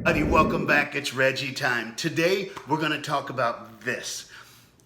Buddy, welcome back. It's Reggie time. Today, we're going to talk about this.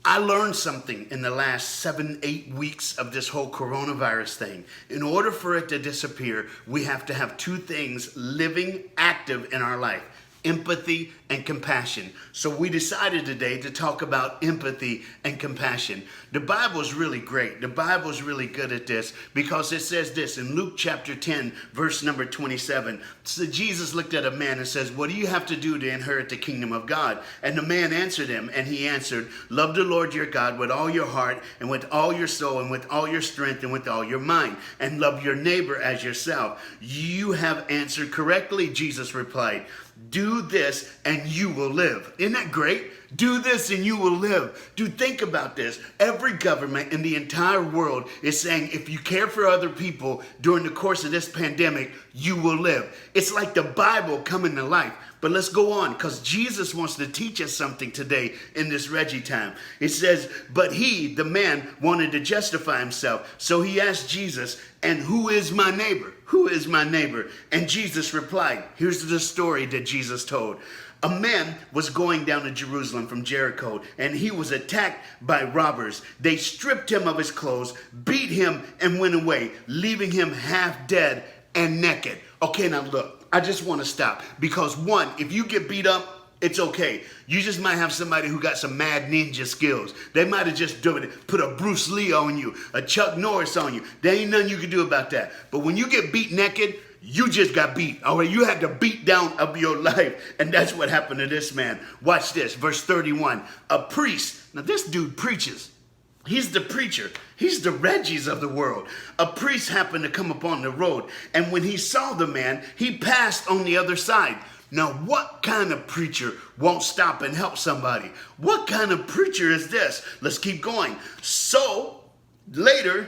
I learned something in the last 7-8 weeks of this whole coronavirus thing. In order for it to disappear, we have to have two things living active in our life: empathy and compassion. So we decided today to talk about empathy and compassion. The Bible is really great. The Bible is really good at this because it says this in Luke chapter 10, verse number 27. So Jesus looked at a man and says, "What do you have to do to inherit the kingdom of God?" And the man answered him, and he answered, "Love the Lord your God with all your heart and with all your soul and with all your strength and with all your mind, and love your neighbor as yourself." "You have answered correctly," Jesus replied. "Do this and you will live." Isn't that great? Do this and you will live. Dude, think about this. Every government in the entire world is saying if you care for other people during the course of this pandemic, you will live. It's like the Bible coming to life. But let's go on, because Jesus wants to teach us something today in this Reggie time. It says, but he, the man, wanted to justify himself. So he asked Jesus, "And who is my neighbor? Who is my neighbor?" And Jesus replied. Here's the story that Jesus told. A man was going down to Jerusalem from Jericho, and he was attacked by robbers. They stripped him of his clothes, beat him, and went away, leaving him half dead and naked. Okay, now look, I just want to stop, because one, if you get beat up, it's okay. You just might have somebody who got some mad ninja skills. They might have just put a Bruce Lee on you, a Chuck Norris on you. There ain't nothing you can do about that. But when you get beat naked, you just got beat. All right, you had the beat down of your life. And that's what happened to this man. Watch this, verse 31. A priest. Now this dude preaches. He's the preacher. He's the Reggies of the world. A priest happened to come upon the road, and when he saw the man, he passed on the other side. Now, what kind of preacher won't stop and help somebody? What kind of preacher is this? Let's keep going. So, later,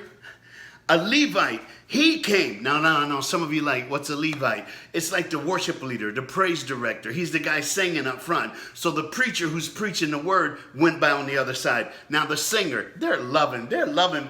a Levite, he came. Now, some of you like, what's a Levite? It's like the worship leader, the praise director. He's the guy singing up front. So the preacher who's preaching the word went by on the other side. Now the singer, they're loving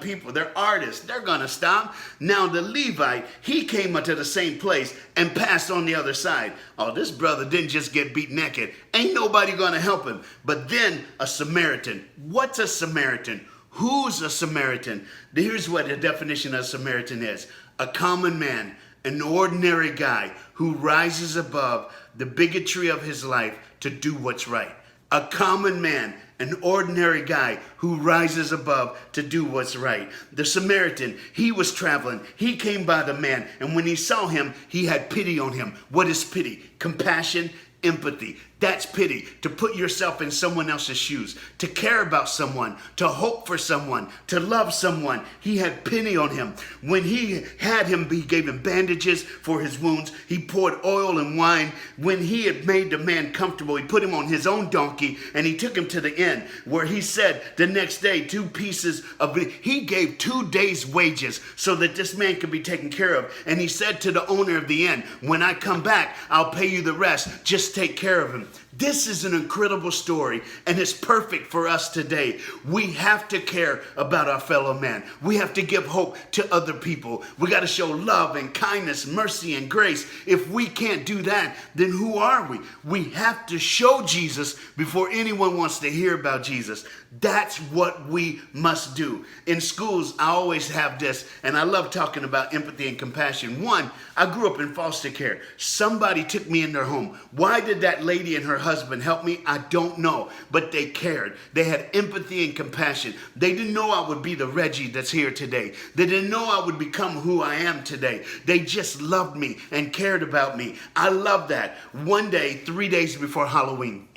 people. They're artists. They're going to stop. Now the Levite, he came up to the same place and passed on the other side. Oh, this brother didn't just get beat naked. Ain't nobody going to help him. But then a Samaritan. What's a Samaritan? Who's a Samaritan? Here's what the definition of Samaritan is. A common man, an ordinary guy who rises above the bigotry of his life to do what's right. A common man, an ordinary guy who rises above to do what's right. The Samaritan, he was traveling. He came by the man, and when he saw him, he had pity on him. What is pity? Compassion, empathy. That's pity. To put yourself in someone else's shoes, to care about someone, to hope for someone, to love someone. He had pity on him. When he had him, he gave him bandages for his wounds. He poured oil and wine. When he had made the man comfortable, he put him on his own donkey and he took him to the inn, where he said the next day, he gave 2 days' wages so that this man could be taken care of. And he said to the owner of the inn, "When I come back, I'll pay you the rest. Just take care of him." This is an incredible story, and it's perfect for us today. We have to care about our fellow man. We have to give hope to other people. We got to show love and kindness, mercy and grace. If we can't do that, then who are we? We have to show Jesus before anyone wants to hear about Jesus. That's what we must do. In schools, I always have this, and I love talking about empathy and compassion. One, I grew up in foster care. Somebody took me in their home. Why did that lady and her husband help me? I don't know, but they cared. They had empathy and compassion. They didn't know I would be the Reggie that's here today. They didn't know I would become who I am today. They just loved me and cared about me. I love that. One day, 3 days before Halloween,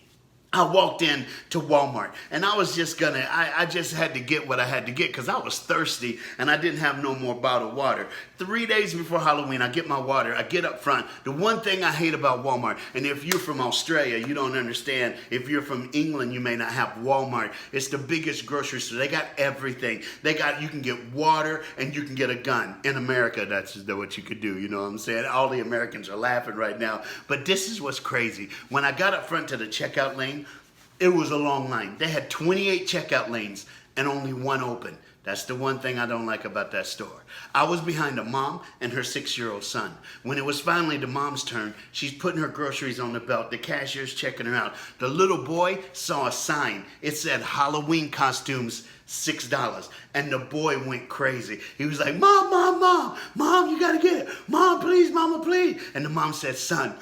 I walked in to Walmart, and I was just I just had to get what I had to get because I was thirsty and I didn't have no more bottled water. 3 days before Halloween, I get my water. I get up front. The one thing I hate about Walmart, and if you're from Australia, you don't understand. If you're from England, you may not have Walmart. It's the biggest grocery store. They got everything. You can get water and you can get a gun. In America, that's what you could do. You know what I'm saying? All the Americans are laughing right now. But this is what's crazy. When I got up front to the checkout lane, it was a long line. They had 28 checkout lanes and only one open. That's the one thing I don't like about that store. I was behind a mom and her 6-year-old son. When it was finally the mom's turn, she's putting her groceries on the belt. The cashier's checking her out. The little boy saw a sign. It said Halloween costumes, $6. And the boy went crazy. He was like, Mom, Mom, Mom, Mom, you gotta get it. Mom, please, Mama, please. And the mom said, son,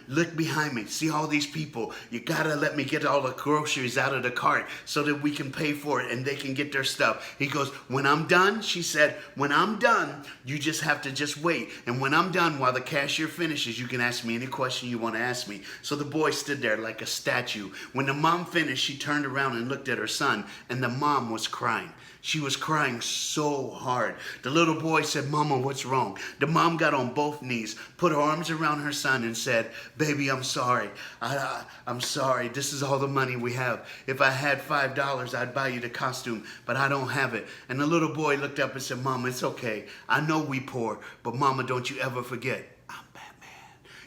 look behind me. See all these people. You gotta let me get all the groceries out of the cart so that we can pay for it and they can get their stuff. He goes, when I'm done, she said, when I'm done, you just have to just wait. And when I'm done, while the cashier finishes, you can ask me any question you want to ask me. So the boy stood there like a statue. When the mom finished, she turned around and looked at her son, and the mom was crying. She was crying so hard. The little boy said, Mama, what's wrong? The mom got on both knees, put her arms around her son and said, baby, I'm sorry. I'm sorry. This is all the money we have. If I had $5, I'd buy you the costume, but I don't have it. And the little boy looked up and said, Mama, it's okay. I know we poor, but Mama, don't you ever forget, I'm Batman.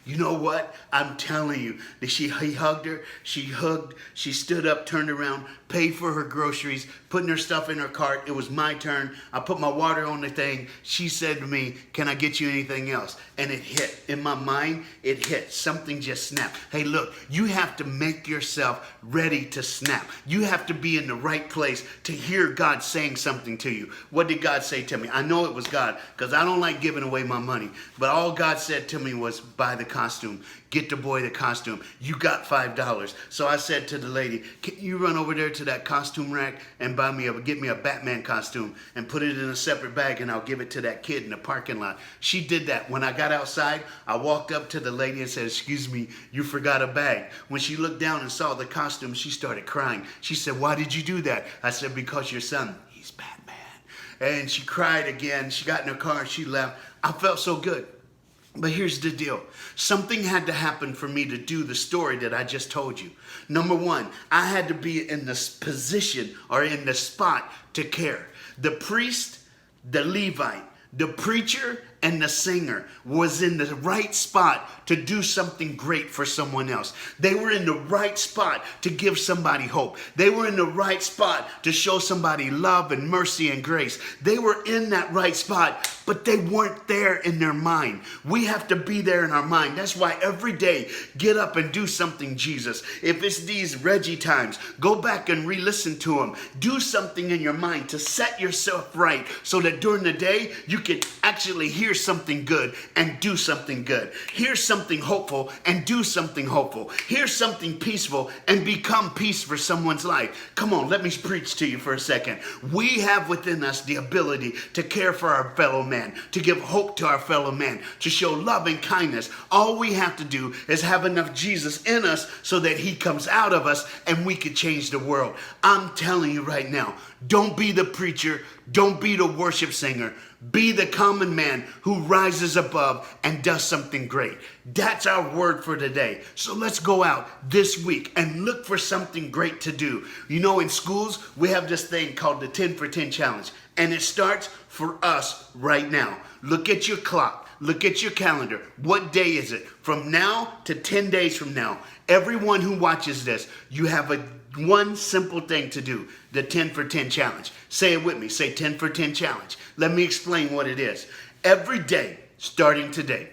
You know what? I'm telling you. He hugged her. She stood up, turned around, paid for her groceries, putting her stuff in her cart. It was my turn. I put my water on the thing. She said to me, can I get you anything else? And it hit. In my mind, it hit. Something just snapped. Hey, look, you have to make yourself ready to snap. You have to be in the right place to hear God saying something to you. What did God say to me? I know it was God because I don't like giving away my money. But all God said to me was, buy the costume. Get the boy the costume. You got $5. So I said to the lady, can you run over there to that costume rack and get me a Batman costume and put it in a separate bag and I'll give it to that kid in the parking lot. She did that. When I got outside, I walked up to the lady and said, excuse me, you forgot a bag. When she looked down and saw the costume, she started crying. She said, why did you do that? I said, because your son, he's Batman. And she cried again. She got in her car and she left. I felt so good. But here's the deal. Something had to happen for me to do the story that I just told you. Number one, I had to be in this position or in the spot to care. The priest, the Levite, the preacher, and the singer was in the right spot to do something great for someone else. They were in the right spot to give somebody hope. They were in the right spot to show somebody love and mercy and grace. They were in that right spot, but they weren't there in their mind. We have to be there in our mind. That's why every day, get up and do something, Jesus. If it's these Reggie times, go back and re-listen to them. Do something in your mind to set yourself right so that during the day, you can actually hear something good and do something good. Hear something hopeful and do something hopeful. Hear something peaceful and become peace for someone's life. Come on, let me preach to you for a second. We have within us the ability to care for our fellow man, to give hope to our fellow man, to show love and kindness. All we have to do is have enough Jesus in us so that he comes out of us and we could change the world. I'm telling you right now, don't be the preacher, don't be the worship singer. Be the common man who rises above and does something great. That's our word for today. So let's go out this week and look for something great to do. You know, in schools, we have this thing called the 10 for 10 challenge. And it starts for us right now. Look at your clock. Look at your calendar. What day is it? From now to 10 days from now, everyone who watches this, you have one simple thing to do, the 10 for 10 challenge. Say it with me. Say 10 for 10 challenge. Let me explain what it is. Every day, starting today,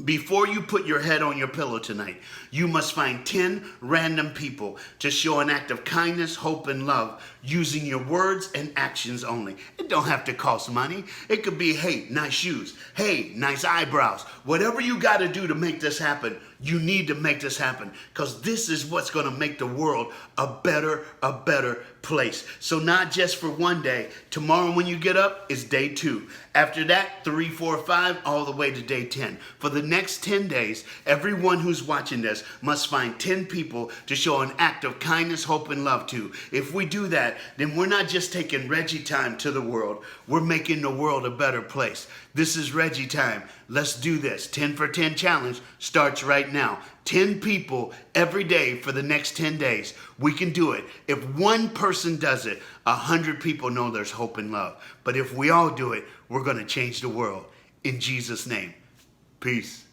before you put your head on your pillow tonight, you must find 10 random people to show an act of kindness, hope, and love using your words and actions only. It don't have to cost money. It could be, hey, nice shoes. Hey, nice eyebrows. Whatever you got to do to make this happen, you need to make this happen because this is what's going to make the world a better place. So not just for one day. Tomorrow when you get up is day 2. After that, 3, 4, 5, all the way to day 10. For the next 10 days, everyone who's watching this must find 10 people to show an act of kindness, hope, and love to. If we do that, then we're not just taking Reggie time to the world. We're making the world a better place. This is Reggie time. Let's do this. 10 for 10 challenge starts right now. 10 people every day for the next 10 days. We can do it. If one person does it, 100 people know there's hope and love. But if we all do it, we're going to change the world. In Jesus' name, peace.